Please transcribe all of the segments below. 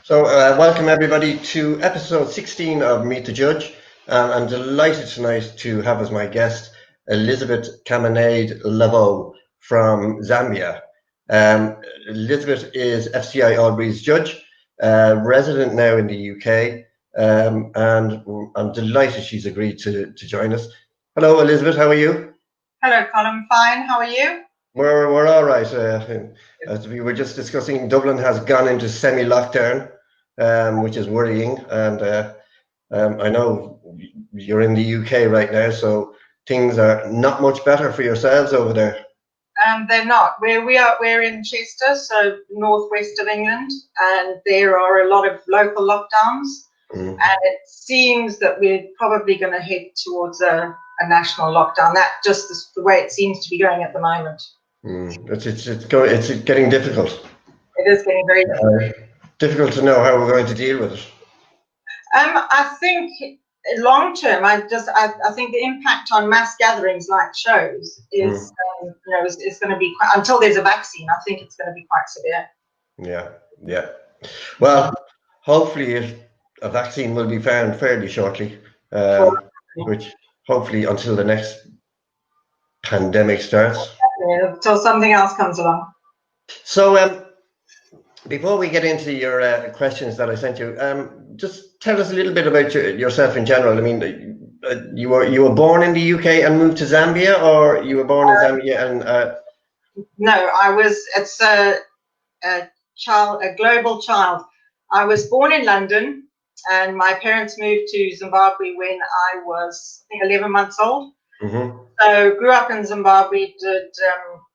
So, welcome everybody to episode 16 of Meet the Judge. I'm delighted tonight to have as my guest Elizabet Caminade Lavault from Zambia. Elizabet is FCI All Breeds Judge, resident now in the UK, and I'm delighted she's agreed to join us. Hello, Elizabet, how are you? Hello, Colin. Fine. How are you? We're all right. As we were just discussing, Dublin has gone into semi-lockdown, which is worrying. And I know you're in the UK right now, so things are not much better for yourselves over there. They're not. We're in Chester, so northwest of England, and there are a lot of local lockdowns. And it seems that we're probably going to head towards a national lockdown. That's just the way it seems to be going at the moment. It's getting difficult. It is getting very difficult. Difficult to know how we're going to deal with it. I think long term, I think the impact on mass gatherings like shows is going to be quite, until there's a vaccine. I think it's going to be quite severe. Yeah. Well, hopefully a vaccine will be found fairly shortly, which hopefully until the next pandemic starts. Yeah, until something else comes along. So, before we get into your questions that I sent you, just tell us a little bit about yourself in general. I mean, you were born in the UK and moved to Zambia, or you were born in Zambia and? No, I was. It's a global child. I was born in London, and my parents moved to Zimbabwe when I was, I think, 11 months old. Mm-hmm. So grew up in Zimbabwe, did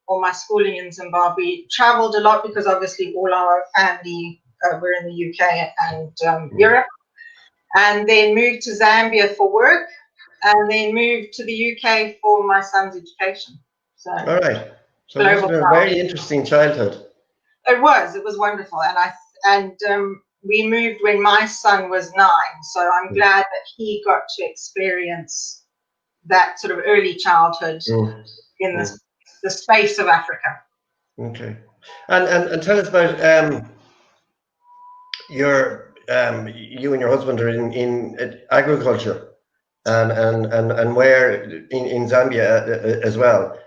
all my schooling in Zimbabwe, traveled a lot because obviously all our family were in the UK and Europe, and then moved to Zambia for work, and then moved to the UK for my son's education. So, all right. So it was a very interesting childhood. It was wonderful, and we moved when my son was 9, so I'm glad that he got to experience that sort of early childhood in the space of Africa. Okay, and tell us about you and your husband are in agriculture, and where in Zambia as well,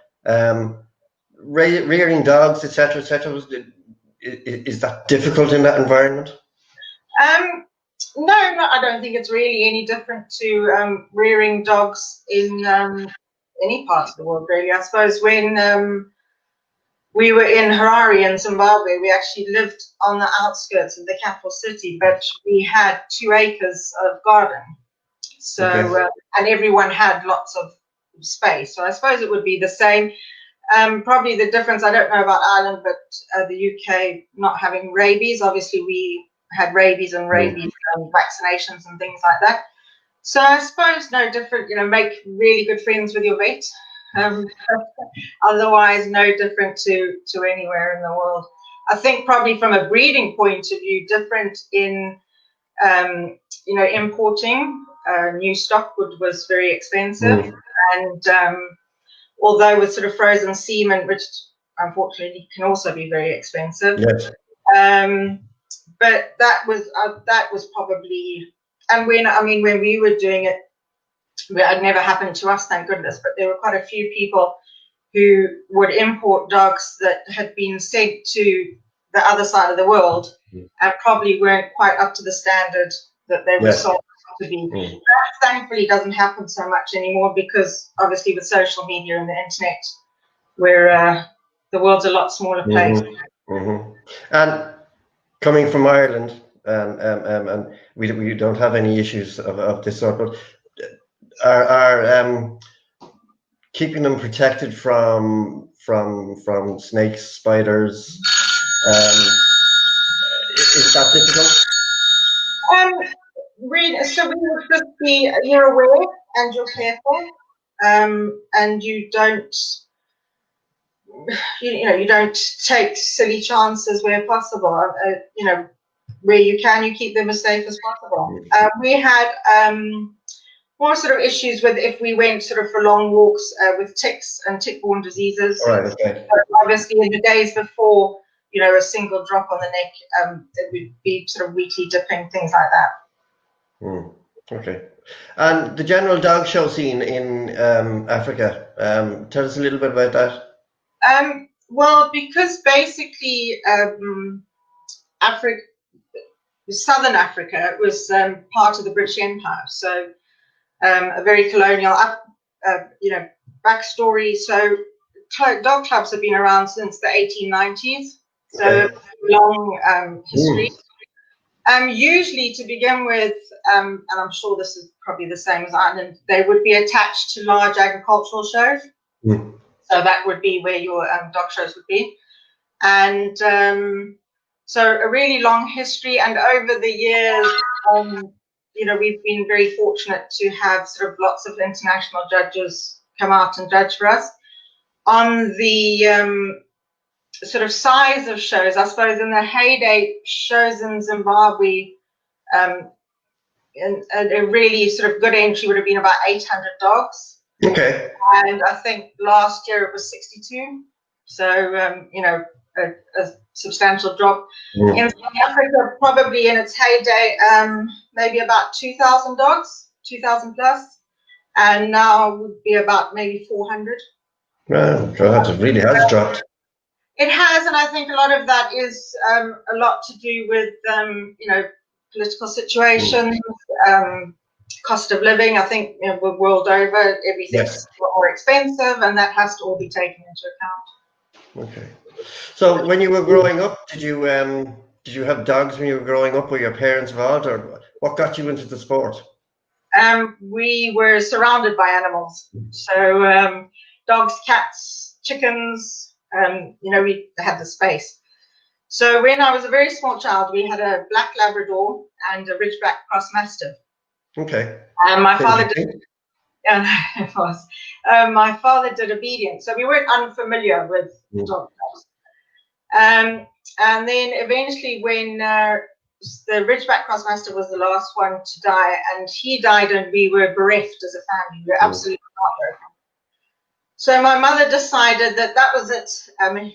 rearing dogs, etc. Is that difficult in that environment? No, I don't think it's really any different to rearing dogs in any part of the world, really. I suppose when we were in Harare in Zimbabwe, we actually lived on the outskirts of the capital city, but we had 2 acres of garden. So, okay. And everyone had lots of space. So I suppose it would be the same. Probably the difference, I don't know about Ireland, but the UK not having rabies. Obviously, we had rabies and vaccinations and things like that. So I suppose no different, make really good friends with your vet. Otherwise, no different to anywhere in the world. I think probably from a breeding point of view, different in, importing new stock was very expensive. And although with sort of frozen semen, which unfortunately can also be very expensive. Yes. But that was probably, and when we were doing it, it never happened to us, thank goodness, but there were quite a few people who would import dogs that had been sent to the other side of the world and probably weren't quite up to the standard that they were sold to be. That thankfully doesn't happen so much anymore because obviously with social media and the internet, where the world's a lot smaller place. And coming from Ireland, and we don't have any issues of this sort, but are keeping them protected from snakes, spiders, is that difficult? So we would just be, you're aware and you're careful, and you don't take silly chances where possible. Where you can, you keep them as safe as possible. We had more sort of issues with if we went sort of for long walks with ticks and tick-borne diseases. Right, okay. Obviously, in the days before, a single drop on the neck. It would be sort of weekly dipping, things like that. Okay. And the general dog show scene in Africa, tell us a little bit about that. Well, because basically Southern Africa was part of the British Empire, so a very colonial, backstory. So dog clubs have been around since the 1890s, so long history. Usually, to begin with, and I'm sure this is probably the same as Ireland, they would be attached to large agricultural shows. So that would be where your dog shows would be. And so a really long history. And over the years, we've been very fortunate to have sort of lots of international judges come out and judge for us. On the sort of size of shows, I suppose in the heyday, shows in Zimbabwe, and a really sort of good entry would have been about 800 dogs. Okay. And I think last year it was 62. So, a substantial drop. In South Africa, probably in its heyday, maybe about 2,000 dogs, 2,000 plus. And now would be about maybe 400. Well, that really has dropped. It has, and I think a lot of that is a lot to do with, political situations, cost of living. I think world over, everything's more expensive, and that has to all be taken into account. Okay. So when you were growing up, did you have dogs when you were growing up? Were your parents involved, or what got you into the sport? We were surrounded by animals. So dogs, cats, chickens, we had the space. So when I was a very small child, we had a black Labrador and a Ridgeback Cross Mastiff. Okay. And my father did. Yeah, it was. My father did obedience, so we weren't unfamiliar with dogs. And then eventually, when the Ridgeback Cross Mastiff was the last one to die, and he died, and we were bereft as a family. We were absolutely heartbroken. So my mother decided that was it.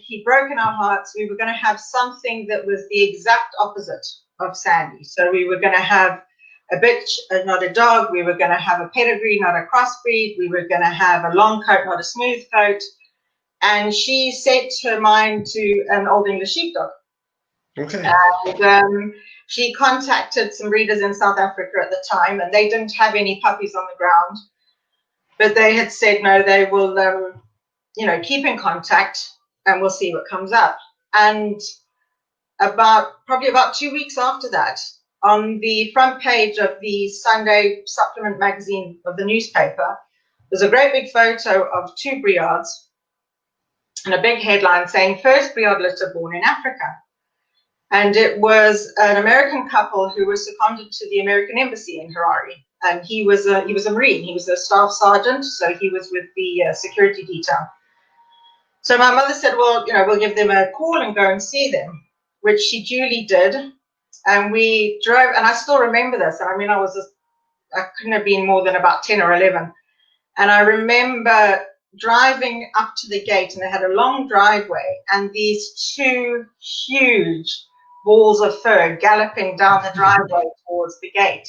He'd broken our hearts. We were going to have something that was the exact opposite of Sandy. So we were going to have a bitch, not a dog. We were going to have a pedigree, not a crossbreed. We were going to have a long coat, not a smooth coat. And she set her mind to an Old English sheepdog. Okay. And she contacted some breeders in South Africa at the time, and they didn't have any puppies on the ground. But they had said, no, they will, keep in contact, and we'll see what comes up. And probably about 2 weeks after that, on the front page of the Sunday supplement magazine of the newspaper, there's a great big photo of 2 Briards and a big headline saying, first Briard litter born in Africa. And it was an American couple who was seconded to the American embassy in Harare. And he was a Marine. He was a staff sergeant, so he was with the security detail. So my mother said, well, we'll give them a call and go and see them, which she duly did. And we drove, and I still remember this. I mean, I couldn't have been more than about 10 or 11. And I remember driving up to the gate, and they had a long driveway, and these 2 huge balls of fur galloping down the driveway towards the gate.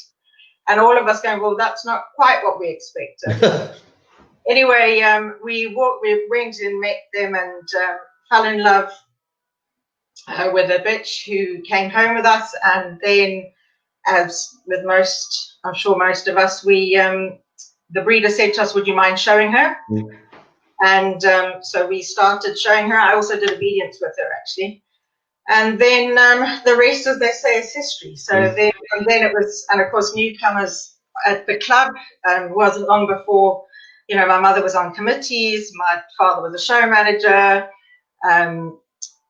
And all of us going, well, that's not quite what we expected. Anyway, we went and met them and fell in love with a bitch who came home with us. And then, as with most, I'm sure most of us, the breeder said to us, would you mind showing her? And so we started showing her. I also did obedience with her, actually. And then the rest, as they say, is history. So then it was, and of course, newcomers at the club. Wasn't long before, my mother was on committees. My father was a show manager.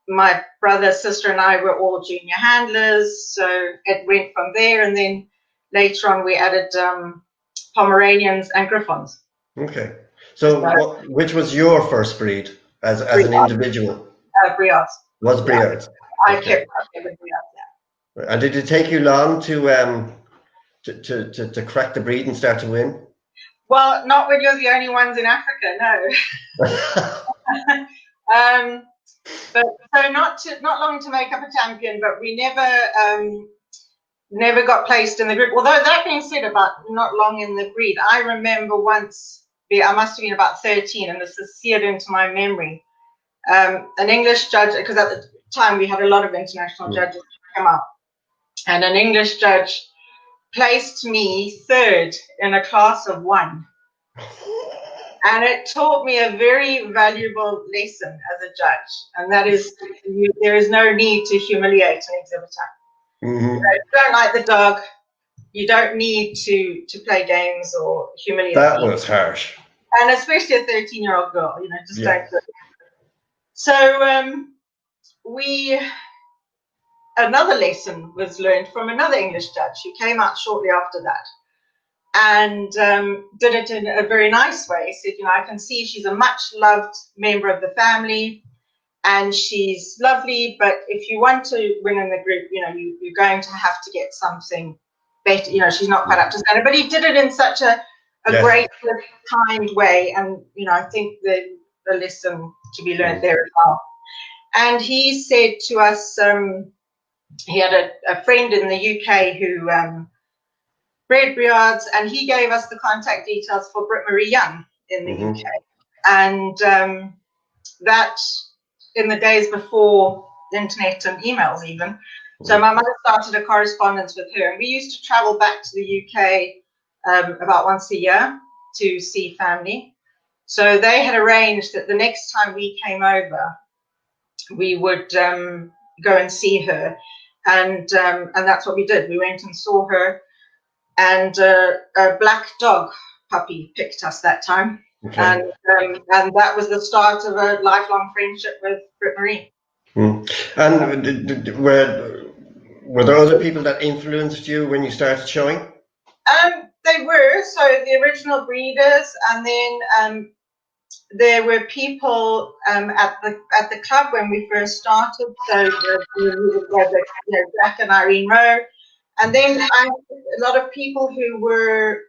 My brother, sister, and I were all junior handlers. So it went from there. And then later on, we added Pomeranians and Griffons. Okay. So which was your first breed as an individual? Briards. Was Briards. I kept with Briards, yeah. And did it take you long to crack the breed and start to win? Well, not when you're the only ones in Africa, no. But so not long to make up a champion, but we never got placed in the group. Although that being said, about not long in the breed, I remember once, I must have been about 13, and this is seared into my memory. An English judge, because at the time we had a lot of international judges come up, and an English judge placed me third in a class of 1. And it taught me a very valuable lesson as a judge, and that is there is no need to humiliate an exhibitor. Mm-hmm. If you don't like the dog, you don't need to play games or humiliate That people. was harsh. And especially a 13-year-old girl, just don't do it. So another lesson was learned from another English judge who came out shortly after that, and did it in a very nice way. He said, I can see she's a much loved member of the family, and she's lovely, but if you want to win in the group, you're going to have to get something better. She's not quite up to standard. But he did it in such a great, kind way, and I think the lesson to be learned there as well. And he said to us, he had a friend in the UK who bred Briards, and he gave us the contact details for Britt Marie Young in the UK. And that in the days before the internet and emails even. So my mother started a correspondence with her, and we used to travel back to the UK about once a year to see family. So they had arranged that the next time we came over, we would go and see her, and that's what we did. We went and saw her, and a black dog puppy picked us that time. Okay. And that was the start of a lifelong friendship with Britt Marie. And were there other people that influenced you when you started showing? They were. So the original breeders, and then there were people at the club when we first started. So Jack and Irene Rowe, and then a lot of people who were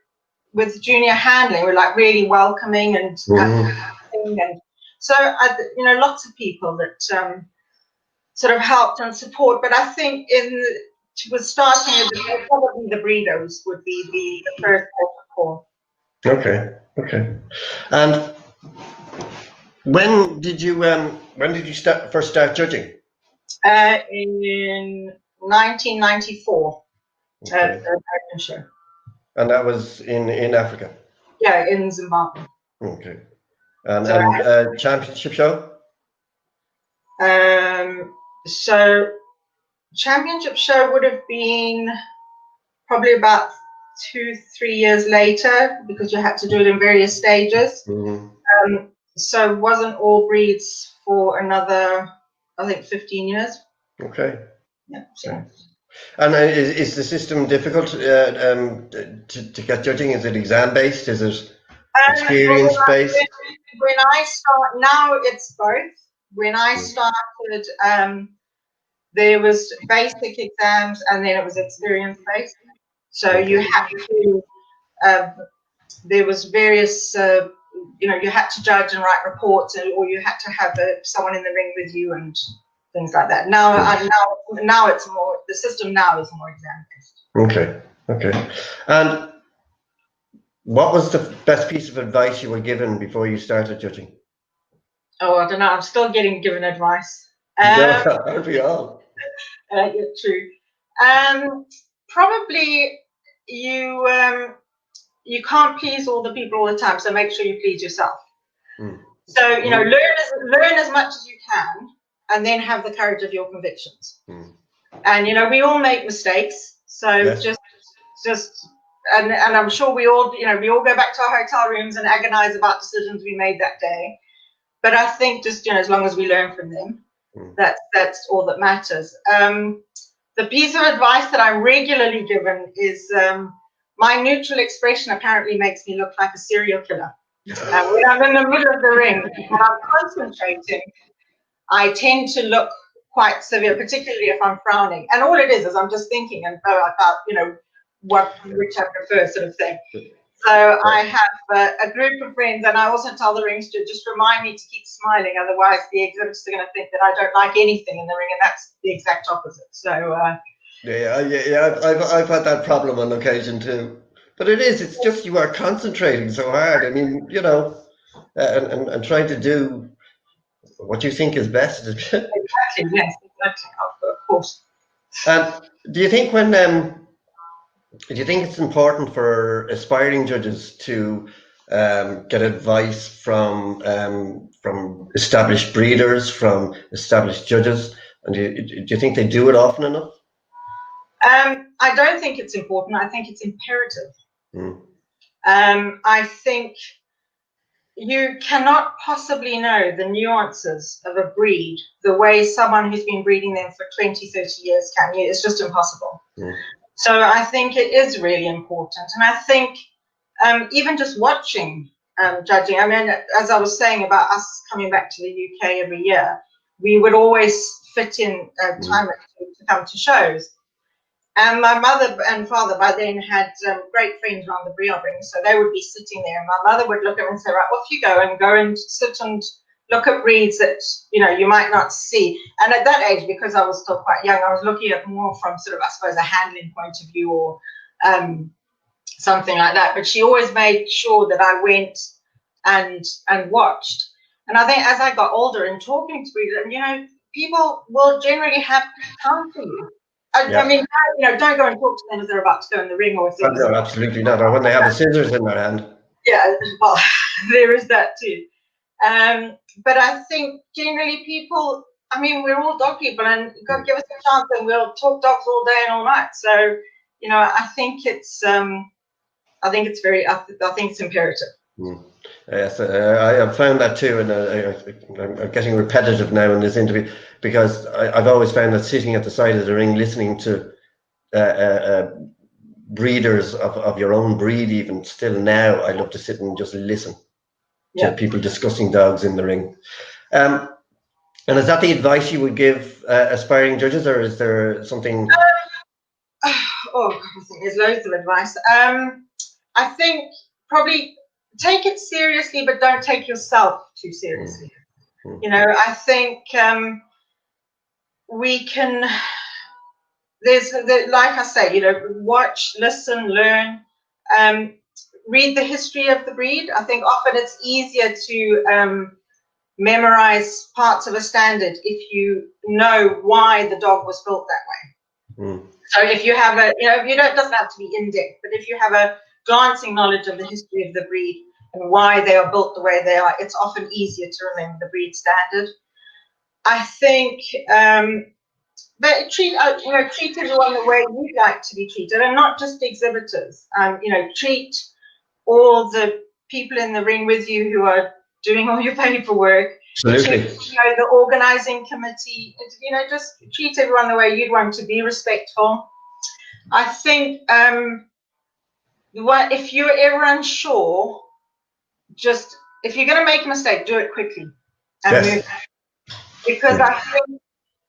with junior handling were like really welcoming and and so lots of people that sort of helped and support. But I think with starting probably the breeders would be the first call. Okay. And when did you first start judging? In 1994. Okay. And that was in Africa? Yeah, in Zimbabwe. Okay. And championship show? So championship show would have been probably about 2-3 years later, because you had to do it in various stages. So it wasn't All Breeds for another, I think, 15 years. Okay. Yeah. So. And is the system difficult to get judging? Is it exam based? Is it experience based? When I start now, it's both. When I started, there was basic exams, and then it was experience based. So you had to. There was various. You had to judge and write reports, or you had to have someone in the ring with you and things like that. Now it's more. The system now is more exam based. Okay. And what was the best piece of advice you were given before you started judging? Oh, I don't know. I'm still getting given advice. Aren't we all? Yeah, true. Probably you can't please all the people all the time, so make sure you please yourself. So learn as much as you can, and then have the courage of your convictions. And we all make mistakes, so just and I'm sure we all go back to our hotel rooms and agonize about decisions we made that day. But I think just as long as we learn from them, that's all that matters. The piece of advice that I'm regularly given is my neutral expression apparently makes me look like a serial killer. When I'm in the middle of the ring and I'm concentrating, I tend to look quite severe, particularly if I'm frowning. And all it is I'm just thinking about which I prefer, sort of thing. So I have a group of friends, and I also tell the rings to just remind me to keep smiling, otherwise the exhibitors are going to think that I don't like anything in the ring, and that's the exact opposite. So yeah, I've had that problem on occasion too. But it's just you are concentrating so hard. I mean, you know, and trying to do what you think is best. exactly, yes, exactly, of course. And do you think do you think it's important for aspiring judges to get advice from established breeders, from established judges? And do you think they do it often enough? I don't think it's important. I think it's imperative. Mm. I think you cannot possibly know the nuances of a breed the way someone who's been breeding them for 20, 30 years can. It's just impossible. Mm. So I think it is really important. And I think even just watching judging, I mean, as I was saying about us coming back to the UK every year, we would always fit in time to come to shows. And my mother and father by then had great friends around the breed ring, so they would be sitting there, and my mother would look at them and say, right, off you go and sit and look at breeds that, you know, you might not see. And at that age, because I was still quite young, I was looking at more from sort of, I suppose, a handling point of view or something like that. But she always made sure that I went and watched. And I think as I got older and talking to breeders, you know, people will generally have time for you. I mean, you know, don't go and talk to them as they're about to go in the ring or things. No, absolutely not. Or when they have the scissors in their hand. Yeah, well, there is that too. But I think generally people, I mean, we're all dog people, and God give us a chance and we'll talk dogs all day and all night. So, you know, I think it's imperative. Yes, I have found that too, and I'm getting repetitive now in this interview because I've always found that sitting at the side of the ring, listening to breeders of your own breed, even still now, I love to sit and just listen to people discussing dogs in the ring. And is that the advice you would give aspiring judges, or is there something? Oh, I think there's loads of advice. I think probably take it seriously, but don't take yourself too seriously. You know, I think we can. Like I say, you know, watch, listen, learn, read the history of the breed. I think often it's easier to memorize parts of a standard if you know why the dog was built that way. So if you have it doesn't have to be in depth, but if you have a glancing knowledge of the history of the breed and why they are built the way they are, it's often easier to remember the breed standard. I think but treat everyone the way you'd like to be treated, and not just exhibitors. You know, treat all the people in the ring with you who are doing all your paperwork. Absolutely. You know, the organizing committee. You know, just treat everyone the way you'd want to be respectful. I think if you're ever unsure, just if you're going to make a mistake, do it quickly and move. Because I think,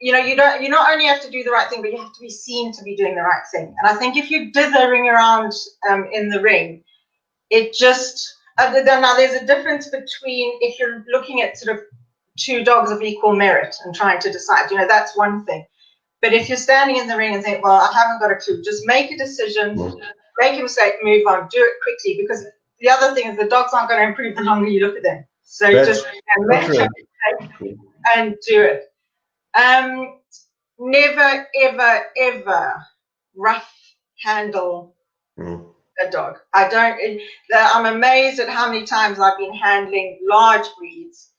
you know, you not only have to do the right thing, but you have to be seen to be doing the right thing. And I think if you dithering around in the ring, it just now there's a difference between if you're looking at sort of two dogs of equal merit and trying to decide, you know, that's one thing. But if you're standing in the ring and think, well, I haven't got a clue, just make a decision, make a mistake, move on, do it quickly, because the other thing is the dogs aren't going to improve the longer you look at them. So just make a mistake and do it. Never, ever, ever rough handle a dog. I'm amazed at how many times I've been handling large breeds.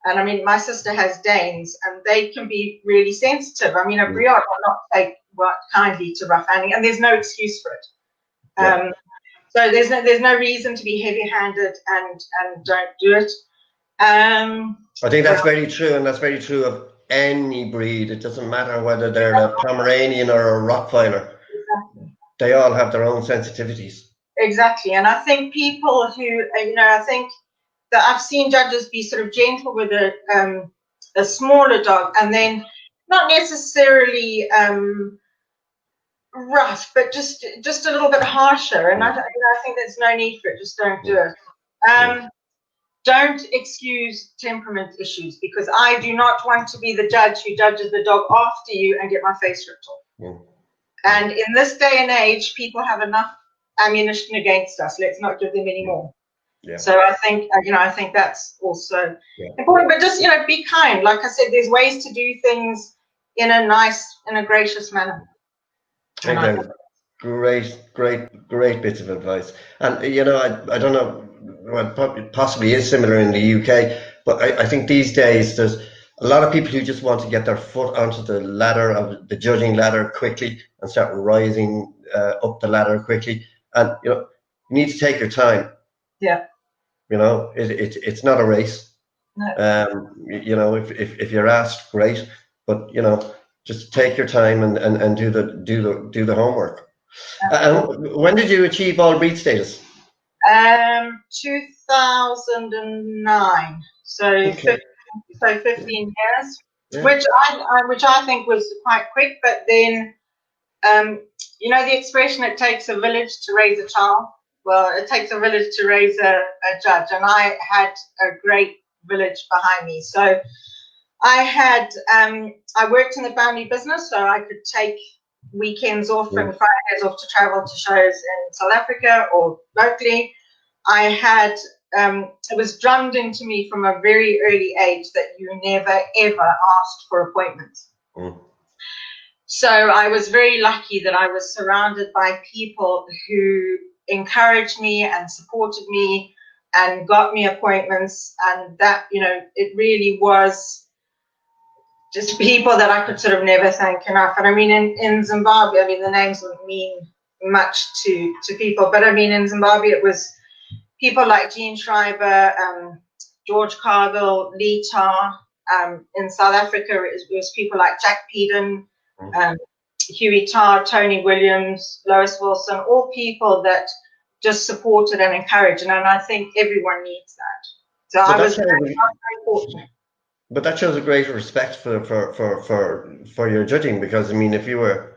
And I mean, my sister has Danes, and they can be really sensitive. I mean, a Briard will not take kindly to rough handling, and there's no excuse for it. So there's no reason to be heavy-handed and don't do it. I think that's very true, and that's very true of any breed. It doesn't matter whether they're a Pomeranian or a Rottweiler. Exactly. They all have their own sensitivities. Exactly, and I think people who, you know, I think that I've seen judges be sort of gentle with a smaller dog, and then not necessarily rough, but just a little bit harsher. And I think there's no need for it. Just don't do it. Don't excuse temperament issues, because I do not want to be the judge who judges the dog after you and get my face ripped off. And in this day and age, people have enough ammunition against us. Let's not give them any more. So I think that's also important. But just be kind. Like I said, there's ways to do things in a nice, in a gracious manner. Great bits of advice. And I don't know, well, it possibly is similar in the UK, but I think these days there's a lot of people who just want to get their foot onto the ladder of the judging ladder quickly and start rising up the ladder quickly. And you need to take your time. It's not a race. If you're asked, great, but just take your time and do the homework. When did you achieve all breed status? 2009. So 15 years, which I think was quite quick. But then, the expression, it takes a village to raise a child. Well, it takes a village to raise a judge, and I had a great village behind me. So I worked in the family business, so I could take weekends off and Fridays off to travel to shows in South Africa or locally. I had, it was drummed into me from a very early age that you never, ever asked for appointments. So I was very lucky that I was surrounded by people who encouraged me and supported me and got me appointments, and that it really was just people that I could sort of never thank enough. And I mean, in Zimbabwe, the names wouldn't mean much to people, but I mean, in Zimbabwe it was people like Jean Schreiber, George Cargill, Lee Tar. In South Africa it was people like Jack Peden, Huey Tarr, Tony Williams, Lois Wilson, all people that just supported and encouraged, and I think everyone needs that. So I was very fortunate. But that shows a great respect for your judging, because I mean, if you were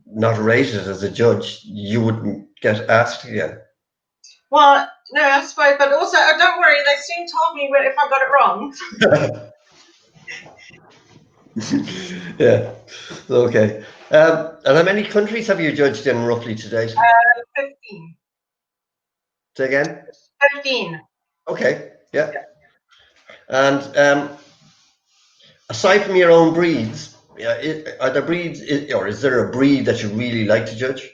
not rated as a judge, you wouldn't get asked again. Well, no, I suppose, but also, don't worry, they soon told me if I got it wrong. Yeah. Okay. And how many countries have you judged in roughly to date? 15. Say again? 15. Okay. Yeah. And aside from your own breeds, are there breeds, or is there a breed that you really like to judge?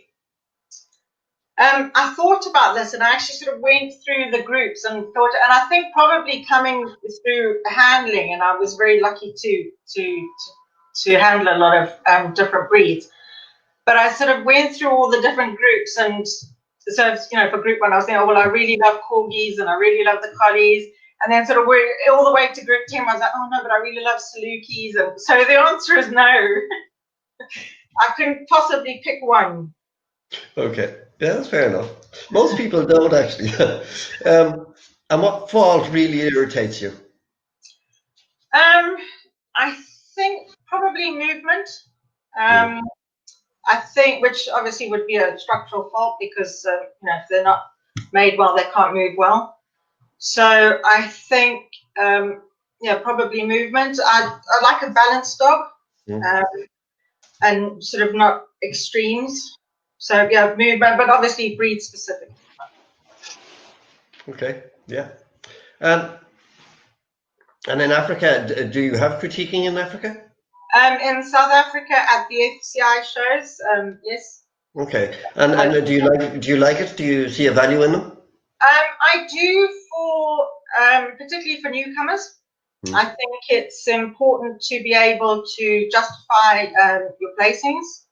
I thought about this, and I actually sort of went through the groups and thought, and I think probably coming through handling, and I was very lucky to handle a lot of different breeds. But I sort of went through all the different groups, and so for group one, I was saying, oh well, I really love corgis and I really love the collies, and then sort of we're all the way to group 10. I was like, oh no, but I really love Salukis, and so the answer is no. I couldn't possibly pick one. Okay. Yeah, that's fair enough. Most people don't actually. And what fault really irritates you? I think probably movement. I think, which obviously would be a structural fault, because if they're not made well, they can't move well. So I think probably movement. I like a balanced dog, and sort of not extremes. So yeah, movement, but obviously breed specific. Okay, yeah. And in Africa, do you have critiquing in Africa? In South Africa at the FCI shows, yes. Okay, and do you like it? Do you see a value in them? I do, for particularly for newcomers. I think it's important to be able to justify your placings.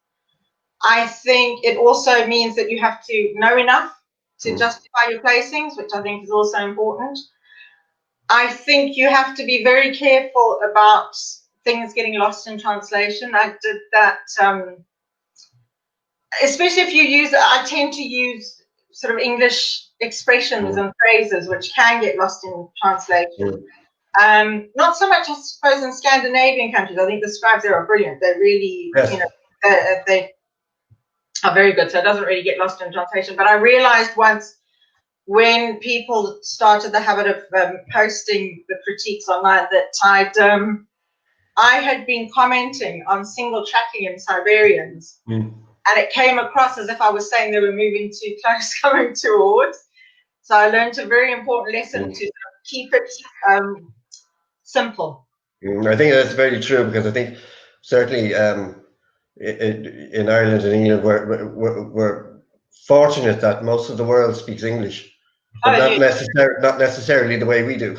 I think it also means that you have to know enough to justify your placings, which I think is also important. I think you have to be very careful about things getting lost in translation. I did that, especially if you use, I tend to use sort of English expressions and phrases which can get lost in translation. Not so much, I suppose, in Scandinavian countries. I think the scribes there are brilliant. They really, they are very good, so it doesn't really get lost in translation. But I realized once when people started the habit of posting the critiques online that I had been commenting on single tracking in Siberians, and it came across as if I was saying they were moving too close, coming towards. So I learned a very important lesson to keep it simple. I think that's very true, because I think certainly in Ireland and England we're fortunate that most of the world speaks English, but not necessarily the way we do.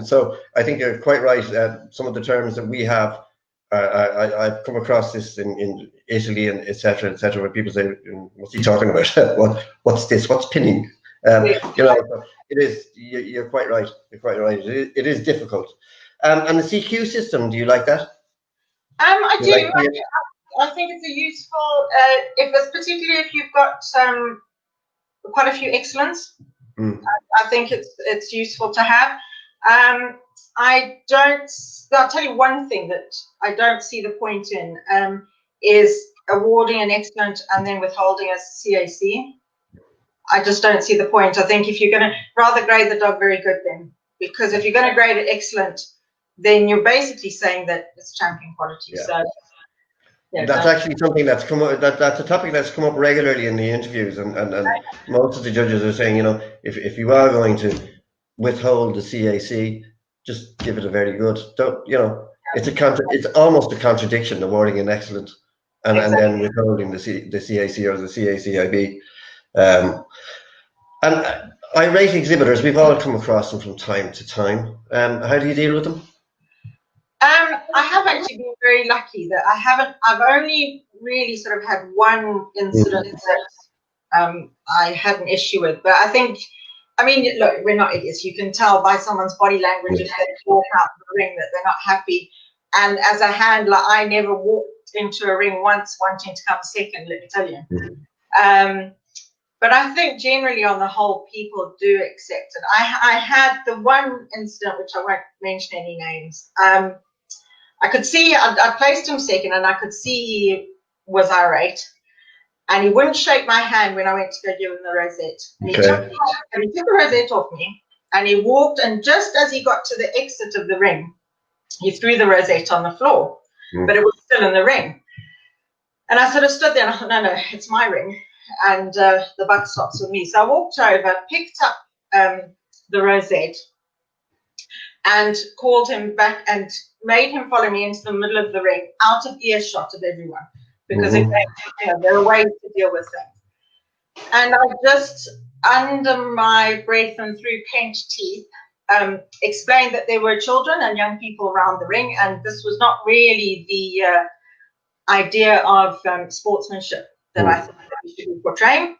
So I think you're quite right. Some of the terms that we have, I've come across this in Italy and etc., where people say, "What's he talking about? What's this? What's pinning?" You know, it is. You're quite right. You're quite right. It is difficult. And the CQ system, do you like that? I do. I think it's a useful, particularly if you've got quite a few excellents. I think it's useful to have. I'll tell you one thing that I don't see the point in is awarding an excellent and then withholding a CAC. I just don't see the point. I think if you're going to rather grade the dog very good then, because if you're going to grade it excellent, then you're basically saying that it's champion quality. Yeah. So that's actually something that's come up. That's a topic that's come up regularly in the interviews, and most of the judges are saying, you know, if you are going to withhold the CAC, just give it a very good. Don't, you know, it's almost a contradiction awarding an excellent and then withholding the CAC or the CACIB. And irate exhibitors, we've all come across them from time to time. How do you deal with them? I have actually been very lucky that I've only really sort of had one incident that I had an issue with. But I mean, look, we're not idiots. You can tell by someone's body language if they walk out of the ring that they're not happy. And as a handler, I never walked into a ring once wanting to come second, let me tell you. But I think generally on the whole, people do accept it. I had the one incident, which I won't mention any names. I could see, I placed him second, and I could see he was irate. And he wouldn't shake my hand when I went to go give him the rosette. And he took the rosette off me, and he walked, and just as he got to the exit of the ring, he threw the rosette on the floor, but it was still in the ring. And I sort of stood there, and I thought, no, it's my ring. And the buck stops with me. So I walked over, picked up the rosette, and called him back and made him follow me into the middle of the ring, out of earshot of everyone, because there are ways to deal with things. And I just, under my breath and through clenched teeth, explained that there were children and young people around the ring, and this was not really the idea of sportsmanship that I thought that we should be portraying.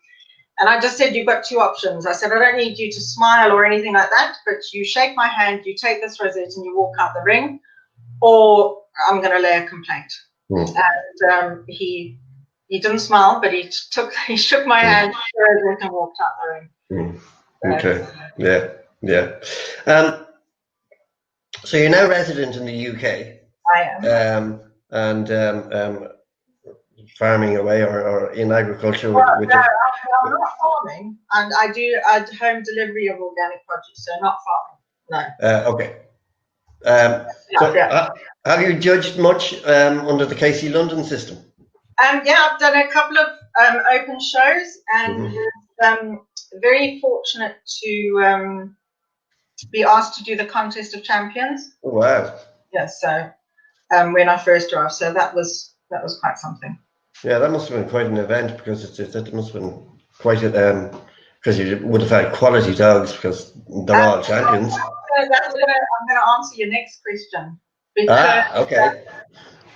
And I just said, you've got two options. I said, I don't need you to smile or anything like that, but you shake my hand, you take this rosette, and you walk out the ring, or I'm going to lay a complaint. And he didn't smile, but he shook my hand, and walked out the ring. Okay. Yeah. So you're now resident in the UK. I am. And farming away or in agriculture? No, I'm not farming, and I do home delivery of organic produce, so not farming. No. Okay. Have you judged much under the KC London system? Yeah, I've done a couple of open shows, and very fortunate to be asked to do the contest of champions. Oh, wow. Yeah, so when I first arrived, so that was quite something. Yeah, that must have been quite an event, because that must have been quite a because you would have had quality dogs, because they're all champions. I'm going to answer your next question. Because, okay.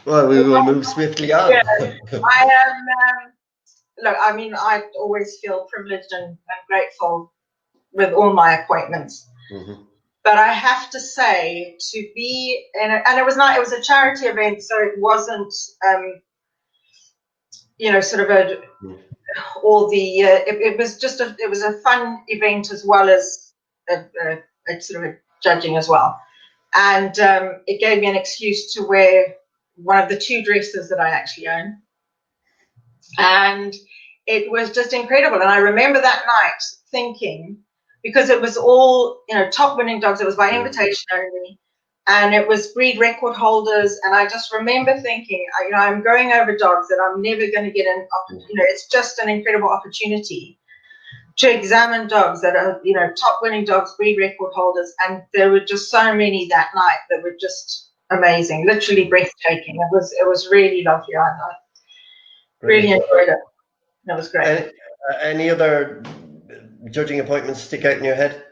Well, we will move swiftly on. Yeah, I am. Look, I mean, I always feel privileged and grateful with all my appointments. But I have to say, to be in and it was a charity event, so it wasn't, sort of it was just it was a fun event as well as a sort of a judging as well, and it gave me an excuse to wear one of the 2 dresses that I actually own. And it was just incredible. And I remember that night thinking, because it was all, top winning dogs, it was by invitation only, and it was breed record holders. And I just remember thinking, I'm going over dogs that I'm never going to get in. It's just an incredible opportunity to examine dogs that are, top winning dogs, breed record holders. And there were just so many that night that were just amazing, literally breathtaking. It was really lovely. I really enjoyed it. That was great. Any other judging appointments stick out in your head?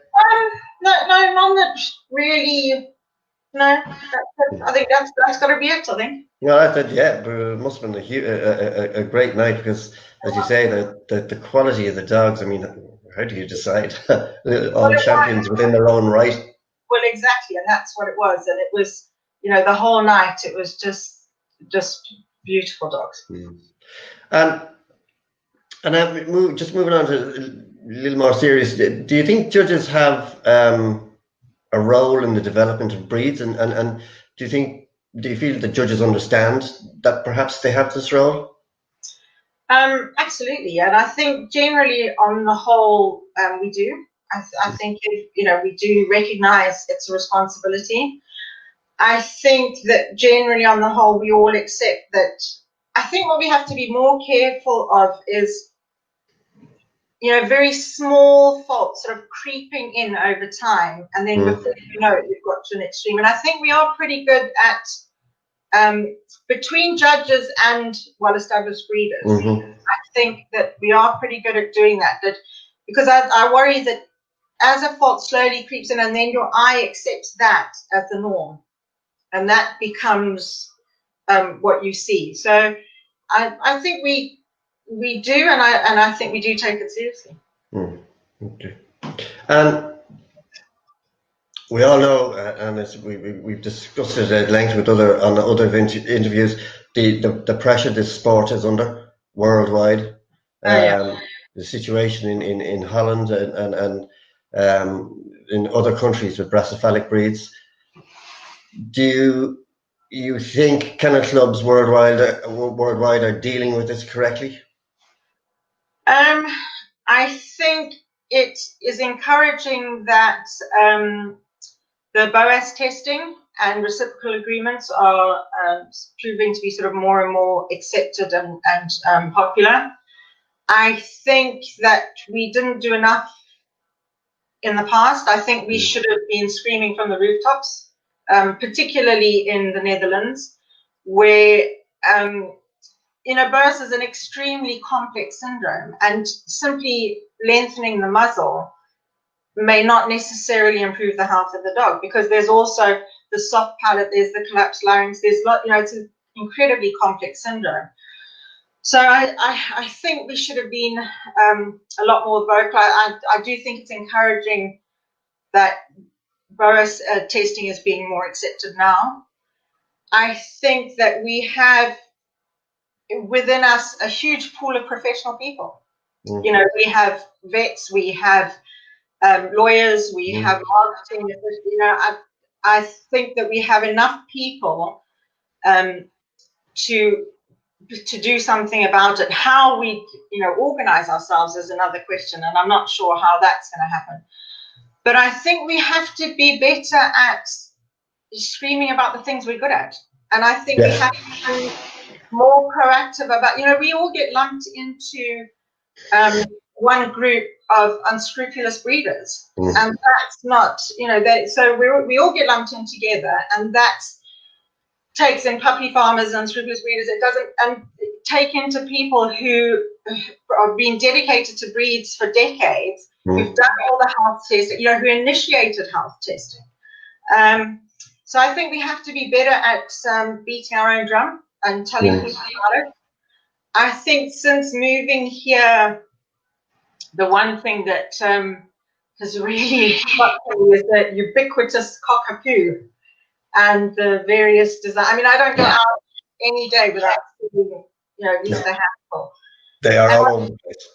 No, none that really. No, I think that's got to be it. I think. No, I said but it must have been a great night because, as you say, the quality of the dogs. I mean, how do you decide? All champions within their own right. Well, exactly, and that's what it was, and it was, the whole night. It was just beautiful dogs. And just moving on to a little more serious. Do you think judges have a role in the development of breeds, and do you feel that judges understand that perhaps they have this role? Absolutely, and I think generally, on the whole, we do. I think we do recognise it's a responsibility. I think that generally, on the whole, we all accept that. I think what we have to be more careful of is, very small faults sort of creeping in over time, and then before you know it, you've got to an extreme. And I think we are pretty good at, between judges and well-established breeders, I think that we are pretty good at doing that. Because I worry that as a fault slowly creeps in, and then your eye accepts that as the norm, and that becomes what you see. So I think we do, and I think we do take it seriously. Okay. We all know, and as we've discussed it at length with other interviews, the pressure this sport is under worldwide. The situation in Holland and in other countries with brassophallic breeds. Do you think kennel clubs worldwide are dealing with this correctly? I think it is encouraging that the BOAS testing and reciprocal agreements are proving to be sort of more and more accepted and popular. I think that we didn't do enough in the past. I think we should have been screaming from the rooftops, particularly in the Netherlands, where BOAS is an extremely complex syndrome, and simply lengthening the muzzle may not necessarily improve the health of the dog, because there's also the soft palate, there's the collapsed larynx, there's it's an incredibly complex syndrome. So I think we should have been a lot more vocal. I do think it's encouraging that BOAS testing is being more accepted now. I think that we have within us a huge pool of professional people. We have vets, we have lawyers, we have marketing. I think that we have enough people to do something about it. How we organize ourselves is another question, and I'm not sure how that's going to happen. But I think we have to be better at screaming about the things we're good at, and I think we have to be more proactive about. We all get lumped into one group of unscrupulous breeders, and that's not, so we all get lumped in together, and that takes in puppy farmers, unscrupulous breeders. It doesn't take into people who have been dedicated to breeds for decades, who've done all the health testing, who initiated health testing. So I think we have to be better at beating our own drum and telling people about it. I think since moving here, the one thing that has really struck me is the ubiquitous cockapoo and the various designs. I mean, I don't go out any day without seeing, at least a handful. They are all over the place.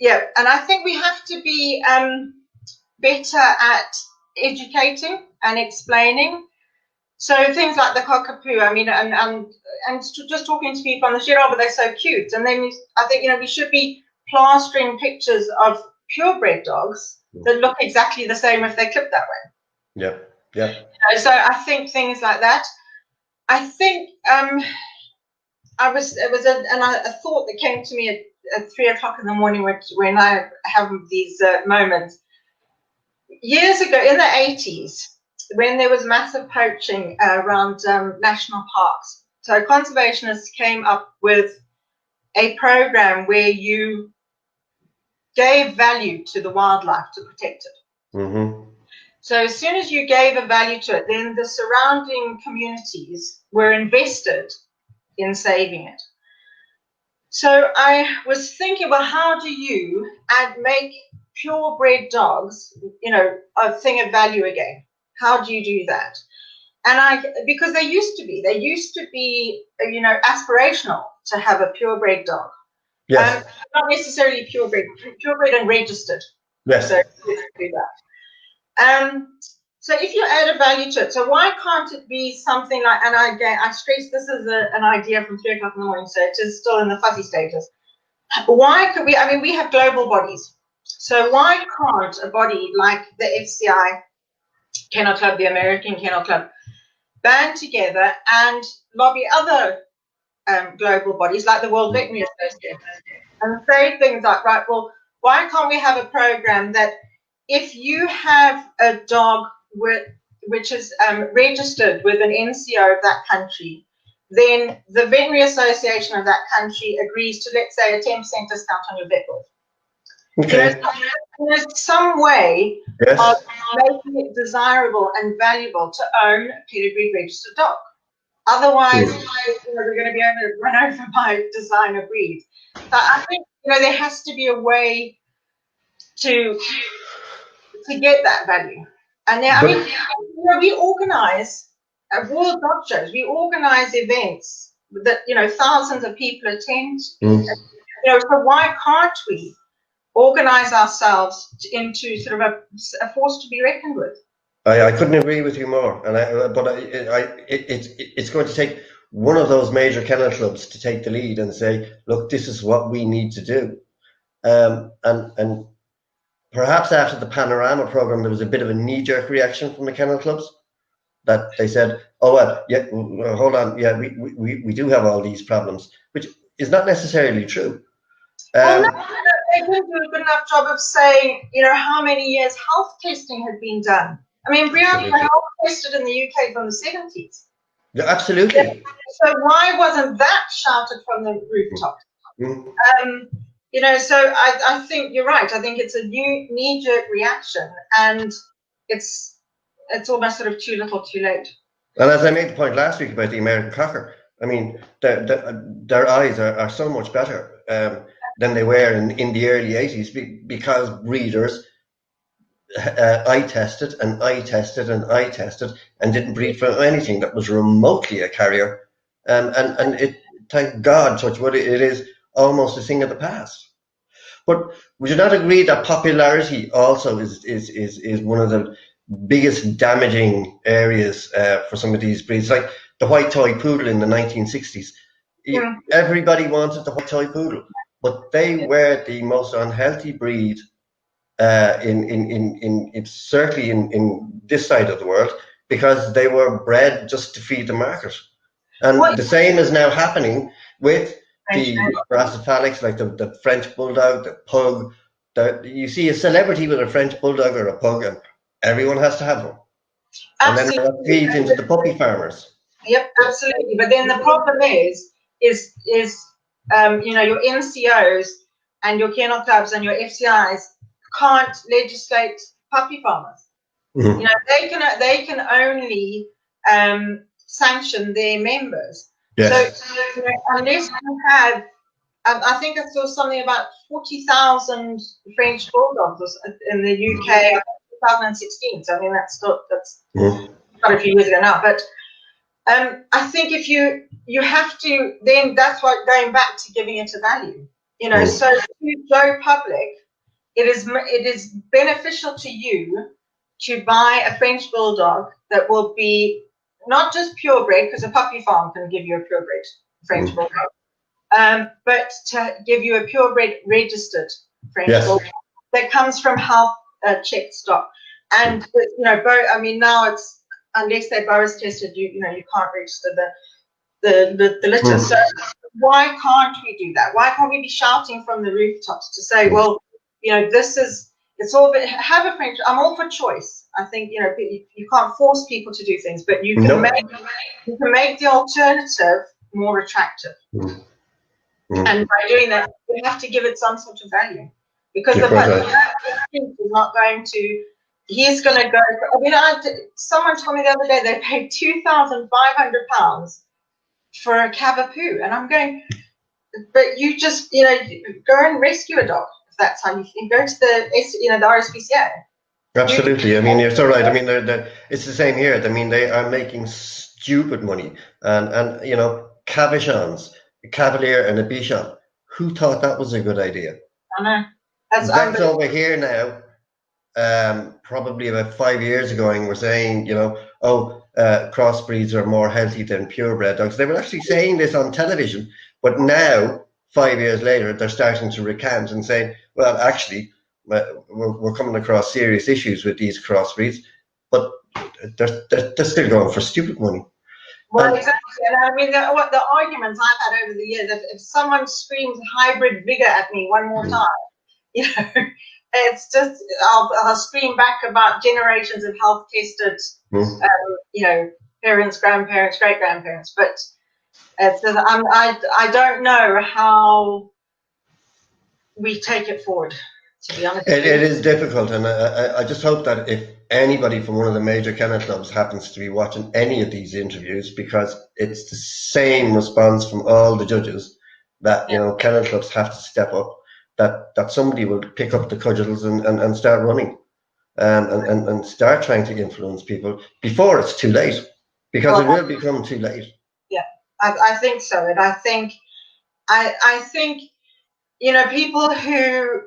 Yeah, and I think we have to be better at educating and explaining So things like the cockapoo, I mean, and just talking to people on the street, oh, but they're so cute. And then I think, we should be plastering pictures of purebred dogs that look exactly the same if they're clipped that way. Yeah, yeah. So I think things like that. I think a thought that came to me at 3 o'clock in the morning when I have these moments. Years ago, in the 80s, when there was massive poaching around national parks, so conservationists came up with a program where you gave value to the wildlife to protect it. Mm-hmm. So as soon as you gave a value to it, then the surrounding communities were invested in saving it. So I was thinking, well, how do you make purebred dogs, a thing of value again? How do you do that? And because they used to be, aspirational to have a purebred dog. Yes. Not necessarily purebred and registered. Yes. So let's do that. So if you add a value to it, so why can't it be something like, and I stress this is an idea from 3 o'clock in the morning, so it is still in the fuzzy stages. Why could we have global bodies. So why can't a body like the FCI Kennel Club, the American Kennel Club, band together and lobby other global bodies like the World Veterinary Association and say things like, right, well, why can't we have a program that if you have a dog which is registered with an NCO of that country, then the Veterinary Association of that country agrees to, let's say, a 10% discount on your vet bill. Okay. There's some way Yes. of making it desirable and valuable to own a pedigree registered dog. Otherwise, we're going to be run over by designer breeds. So I think there has to be a way to get that value. And we organize world dog shows. We organize events that thousands of people attend. So why can't we organize ourselves into sort of a force to be reckoned with? I couldn't agree with you more, it's going to take one of those major kennel clubs to take the lead and say, look, this is what we need to do, and perhaps after the Panorama program there was a bit of a knee-jerk reaction from the kennel clubs that they said, oh well, yeah, hold on, yeah, we do have all these problems, which is not necessarily true. Well, no, they didn't do a good enough job of saying, how many years health testing had been done. I mean, Brianna was health tested in the UK from the 70s. Yeah, absolutely. So why wasn't that shouted from the rooftops? So I think you're right. I think it's a new knee-jerk reaction, and it's almost sort of too little, too late. And as I made the point last week about the American Cocker, I mean, their eyes are so much better than they were in the early 80s because breeders eye tested and didn't breed from anything that was remotely a carrier. And it, thank God, touch wood, it is almost a thing of the past. But would you not agree that popularity also is one of the biggest damaging areas for some of these breeds? Like the white toy poodle in the 1960s. Yeah. Everybody wanted the white toy poodle, but they were the most unhealthy breed certainly in this side of the world, because they were bred just to feed the market. And the same is now happening with the brassophalyx, like the French bulldog, the pug. You see a celebrity with a French bulldog or a pug, and everyone has to have them. Absolutely. And then that feeds into the puppy farmers. Yep, absolutely. But then the problem is your NCOs and your kennel clubs and your FCIs can't legislate puppy farmers. Mm-hmm. They can only sanction their members. Yes. So unless you have, I think I saw something about 40,000 French bulldogs in the UK in 2016. So I mean that's quite a few years ago now. But I think if you have to, then that's why going back to giving it a value. So to Joe Public, it is beneficial to you to buy a French bulldog that will be not just purebred, because a puppy farm can give you a purebred French bulldog, but to give you a purebred registered French bulldog that comes from health checked stock. And I mean, now it's, unless they're Boris tested, you can't register the litter. So why can't we do that? Why can't we be shouting from the rooftops to say, well, it's all, have a French. I'm all for choice. I think you can't force people to do things, but you can make the alternative more attractive. And by doing that, we have to give it some sort of value, because the is not going to. He's going to go. I mean, someone told me the other day they paid £2,500 for a Cavapoo, and I'm going. But you just go and rescue a dog if that's how you think. Go to the RSPCA. Absolutely. I mean, you're so right. I mean, it's the same here. I mean, they are making stupid money, and Cavichons, a Cavalier and a Bichon. Who thought that was a good idea? I know. That's over here now. Probably about 5 years ago, and we're saying, crossbreeds are more healthy than purebred dogs. They were actually saying this on television, but now, 5 years later, they're starting to recant and say, well, actually, we're coming across serious issues with these crossbreeds, but they're still going for stupid money. Well, exactly. And I mean, the arguments I've had over the years, if someone screams hybrid vigor at me one more time, it's just, I'll scream back about generations of health tested, parents, grandparents, great grandparents. But I don't know how we take it forward, to be honest. It is difficult, and I just hope that if anybody from one of the major kennel clubs happens to be watching any of these interviews, because it's the same response from all the judges, that kennel clubs have to step up. That somebody will pick up the cudgels and start running, and start trying to influence people before it's too late, because it will become too late. Yeah, I think so, and I think people who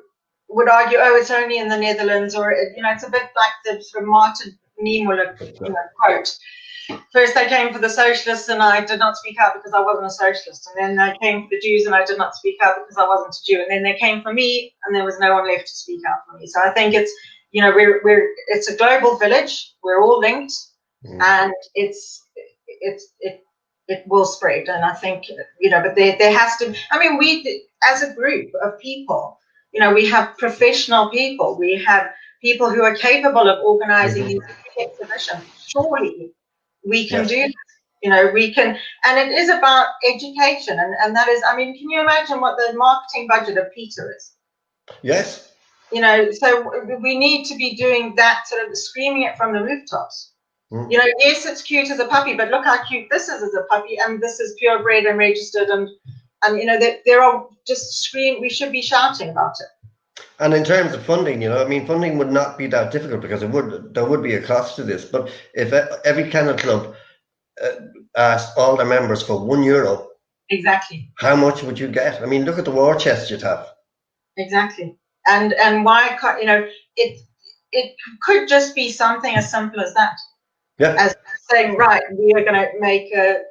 would argue, it's only in the Netherlands, or it's a bit like the sort of Martin Niemöller quote. First they came for the socialists and I did not speak out because I wasn't a socialist, and then they came for the Jews and I did not speak out because I wasn't a Jew, and then they came for me and there was no one left to speak out for me. So I think it's it's a global village, we're all linked, and it will spread. And I think but there has to, I mean, we as a group of people, we have professional people, we have people who are capable of organizing these exhibitions. Surely we can do this. We can, and it is about education, and that is, I mean, can you imagine what the marketing budget of PETA is? Yes. So we need to be doing that, sort of screaming it from the rooftops. Yes, it's cute as a puppy, but look how cute this is as a puppy, and this is purebred and registered, and there are just we should be shouting about it. And in terms of funding, I mean, funding would not be that difficult, because there would be a cost to this. But if every kennel club asked all their members for €1, exactly, how much would you get? I mean, look at the war chest you'd have. Exactly, and why can't it could just be something as simple as that. Yeah. As saying, right, we are going to make a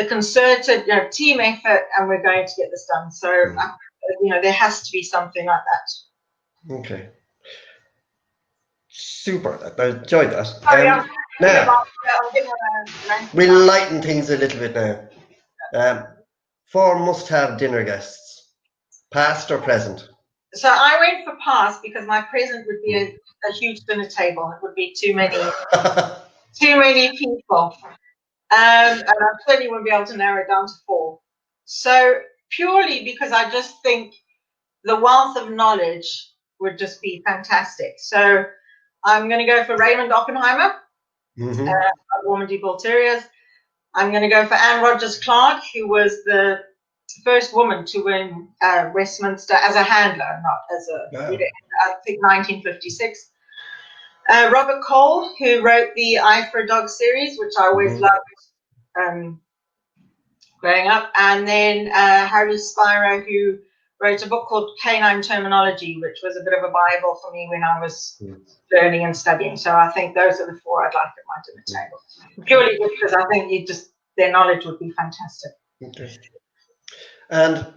concerted team effort, and we're going to get this done. So there has to be something like that. Okay. Super. I enjoyed that. Sorry, now, we'll lighten things a little bit now. 4 must-have dinner guests, past or present? So I went for past because my present would be a huge dinner table. It would be too many people. And I certainly wouldn't be able to narrow it down to 4. So purely because I just think the wealth of knowledge would just be fantastic. So I'm going to go for Raymond Oppenheimer, Normandy Bull Terriers. I'm going to go for Anne Rogers Clark, who was the first woman to win Westminster as a handler, not as I think 1956. Robert Cole, who wrote the Eye for a Dog series, which I always loved growing up. And then Harry Spiro, who wrote a book called Canine Terminology, which was a bit of a Bible for me when I was learning and studying. So I think those are the four I'd like at my dinner table. Purely because I think their knowledge would be fantastic. Okay. And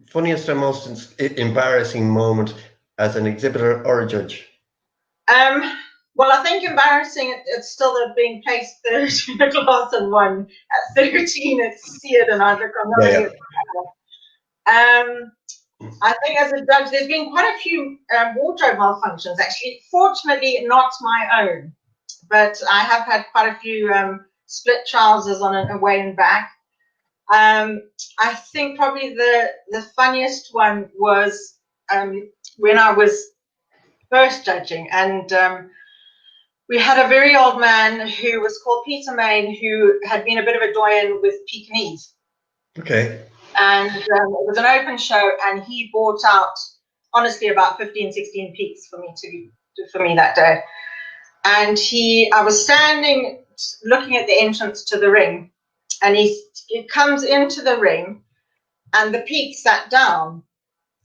funniest or most embarrassing moment as an exhibitor or a judge? Well, I think embarrassing, it's still the being placed third in a class and won at 13. It's seared, and I think I'm not going to get I think as a judge, there's been quite a few wardrobe malfunctions, actually. Fortunately, not my own, but I have had quite a few split trousers on a way and back. I think probably the funniest one was when I was first judging, and we had a very old man who was called Peter Main, who had been a bit of a doyen with Pekingese. Okay. And it was an open show, and he bought out, honestly, about 15, 16 peaks for me that day. And I was standing looking at the entrance to the ring, and he comes into the ring, and the peak sat down.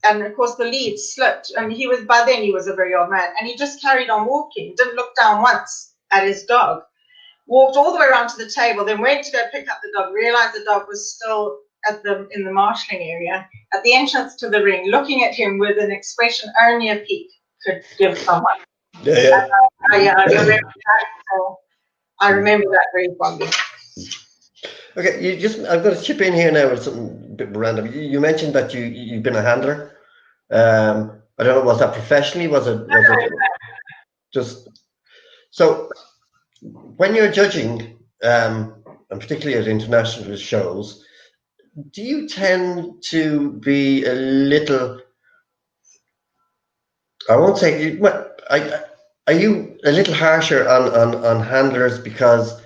And of course the lead slipped, and by then he was a very old man, and he just carried on walking, didn't look down once at his dog, walked all the way around to the table, then went to go pick up the dog, realized the dog was still in the marshalling area at the entrance to the ring, looking at him with an expression only a peak could give someone. I remember that very fondly. Okay, I've got to chip in here now with something a bit random. You mentioned that you've been a handler. I don't know, was that professionally? Was it just so? When you're judging, and particularly at international shows, do you tend to be a little? I won't say. Are you a little harsher on handlers because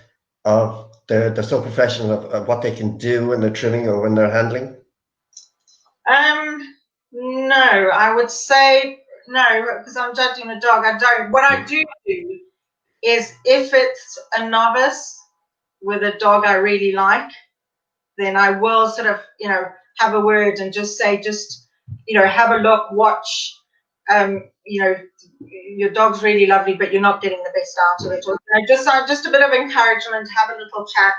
of they're so professional of what they can do when they're trimming or when they're handling? No, I would say no, because I'm judging a dog. I don't. What I do is, if it's a novice with a dog I really like, then I will sort of, have a word and just say, have a look, watch, your dog's really lovely, but you're not getting the best out of it. Or just a bit of encouragement, have a little chat,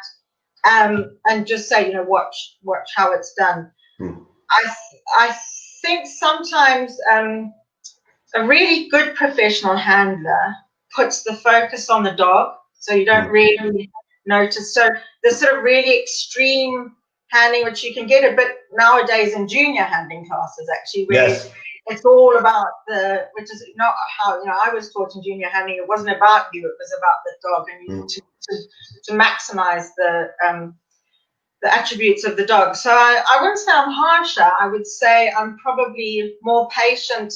and just say, watch how it's done. I think sometimes a really good professional handler puts the focus on the dog, so you don't really notice. So the sort of really extreme handling, which you can get a bit nowadays in junior handling classes, actually, where it's all about which is not how I was taught in junior handling. It wasn't about you; it was about the dog, and you to maximize the attributes of the dog. So I wouldn't say I'm harsher. I would say I'm probably more patient,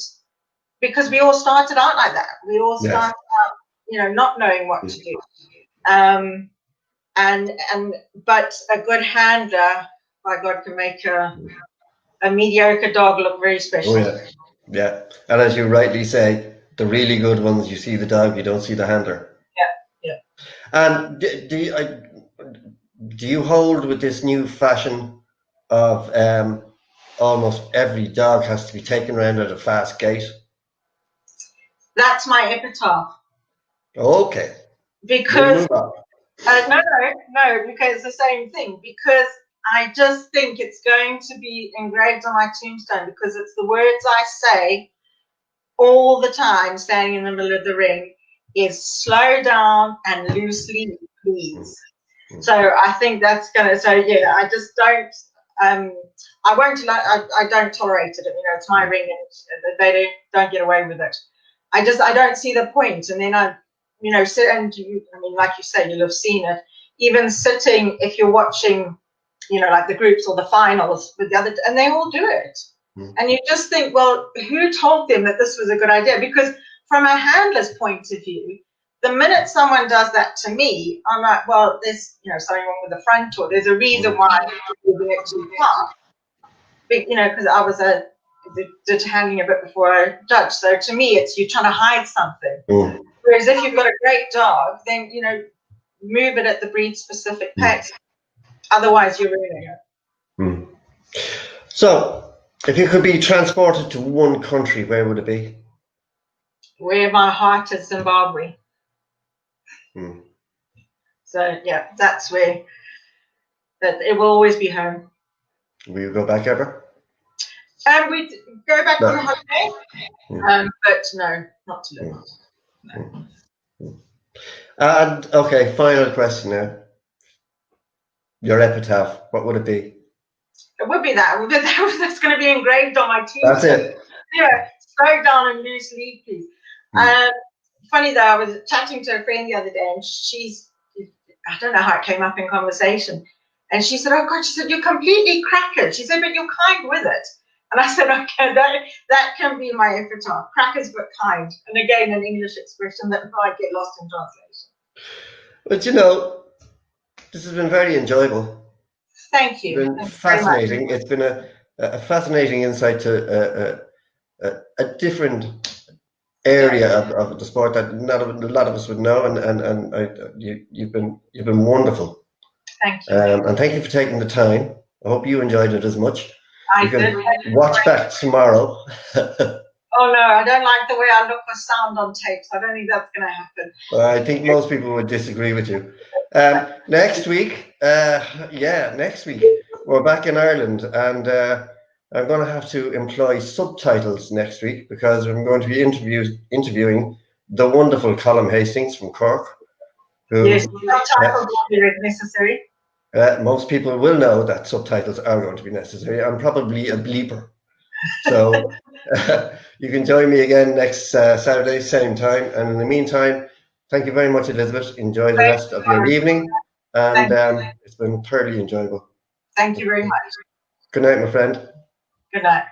because we all started out like that. We all started out, not knowing what to do. But a good handler, by God, can make a mediocre dog look very special. Oh, yeah. And as you rightly say, the really good ones, you see the dog, you don't see the handler. Yeah. And do you hold with this new fashion of almost every dog has to be taken around at a fast gait? That's my epitaph. Okay. Because no, because it's the same thing. Because I just think it's going to be engraved on my tombstone, because it's the words I say all the time, standing in the middle of the ring, is slow down and loosely, please. So I think that's gonna. So yeah, I just don't. I won't. I don't tolerate it. It's my ring, and they don't get away with it. I don't see the point. And then sit and like you say, you'll have seen it. Even sitting, if you're watching, like the groups or the finals with the other, and they all do it. And you just think, well, who told them that this was a good idea? Because from a handler's point of view, the minute someone does that to me, I'm like, well, there's something wrong with the front, or there's a reason why I'm moving it too far. Because I was did handling a bit before I judged. So to me, it's you're trying to hide something. Whereas if you've got a great dog, then move it at the breed specific pace. Otherwise, you're ruining it. So If you could be transported to one country, where would it be? Where my heart is, Zimbabwe. Hmm. So yeah, that's where. That it will always be home. Will you go back ever? We go back No. on holiday, but no, not to live. No. And okay, final question now. Your epitaph, what would it be? It would be that. That's going to be engraved on my teeth. That's it. Yeah, slow down and loose leaf, please. Funny though, I was chatting to a friend the other day, and I don't know how it came up in conversation, and she said, "Oh God," she said, "you're completely crackers." She said, "But you're kind with it." And I said, "Okay, that can be my epitaph: crackers but kind." And again, an English expression that might get lost in translation. But you know, this has been very enjoyable. Thank you. It's been fascinating. It's been a fascinating insight to a different area of the sport that a lot of us would know, and you've been wonderful. Thank you. And thank you for taking the time. I hope you enjoyed it as much. I did. Watch back tomorrow. Oh no, I don't like the way I look or sound on tape, so I don't think that's going to happen. I think most people would disagree with you. Next week, next week we're back in Ireland, and I'm going to have to employ subtitles next week because I'm going to be interviewing the wonderful Colm Hastings from Cork. Yes, subtitles will be necessary. Most people will know that subtitles are going to be necessary. I'm probably a bleeper. So you can join me again next Saturday, same time. And in the meantime, thank you very much, Elizabeth. Enjoy the rest of your evening. And it's been thoroughly enjoyable. Thank you very much. Good night, my friend. Good night.